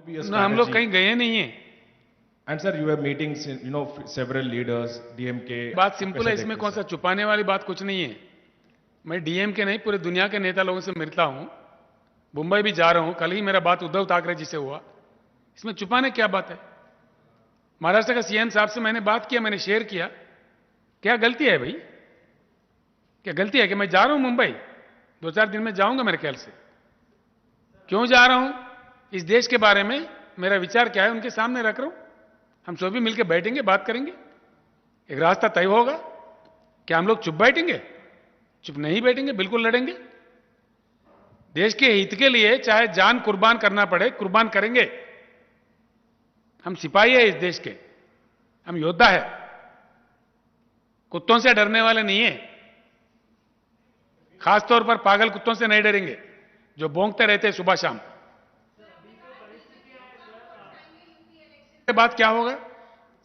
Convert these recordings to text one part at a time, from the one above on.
be a ना, हम लोग strategy? कहीं गए नहीं हैं। And sir, you have meetings, several leaders, DMK. बात सिंपल है, कैसे इसमें देखते कौन सा छुपाने वाली बात कुछ नहीं है। मैं डीएम के नहीं, पूरे दुनिया के नेता लोगों से मिलता हूं। मुंबई भी जा रहा हूं, कल ही मेरा बात उद्धव ठाकरे जी से हुआ। इसमें छुपाने क्या बात है? महाराष्ट्र का सीएम साहब से मैंने बात किया, मैंने शेयर किया। क्या गलती है भाई? क्या गलती है कि मैं जा रहा हूं मुंबई? 2-4 दिन में जाऊंगा मेरे ख्याल से। क्यों जा रहा हूं? इस देश के बारे में मेरा विचार क्या है उनके सामने रख रहा हूं। हम सभी मिलकर बैठेंगे, बात करेंगे, एक रास्ता तय होगा। क्या हम लोग चुप बैठेंगे? चुप नहीं बैठेंगे, बिल्कुल लड़ेंगे। देश के हित के लिए चाहे जान कुर्बान करना पड़े, कुर्बान करेंगे। हम सिपाही है इस देश के, हम योद्धा है, कुत्तों से डरने वाले नहीं है। खासतौर पर पागल कुत्तों से नहीं डरेंगे जो भौंकते रहते हैं सुबह शाम। बात क्या होगा?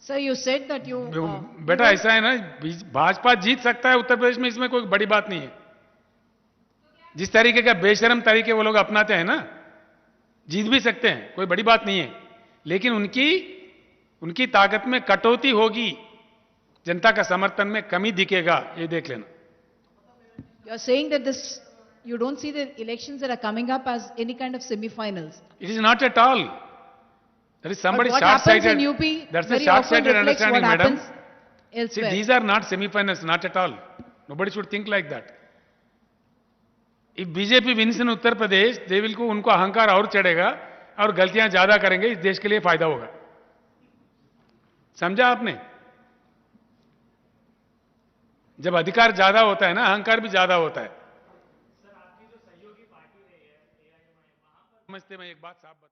Sir, you said that you. बेटा ऐसा है ना, भाजपा जीत सकता है उत्तर प्रदेश में, इसमें कोई बड़ी बात नहीं है। जिस तरीके का बेशरम तरीके वो लोग अपनाते हैं ना, जीत भी सकते हैं, कोई बड़ी बात नहीं है। लेकिन उनकी ताकत में कटौती होगी, जनता का समर्थन में कमी दिखेगा, ये देख लेना। You are saying that you don't see the elections that are coming up as any kind of semi-finals. It is not at all. That is somebody But what happens in short-sighted. UP That's a very often short-sighted reflects what understanding, madam. happens See, elsewhere. these are not semi-finals, not at all. Nobody should think like that. If BJP wins in Uttar Pradesh, they will को उनको अहंकार और चढ़ेगा और गलतियां ज्यादा करेंगे, इस देश के लिए फायदा होगा। समझा आपने? जब अधिकार ज्यादा होता है ना, अहंकार भी ज्यादा होता है। सर, आपकी जो सहयोगी पार्टी रही है, समझते, मैं एक बात साफ बता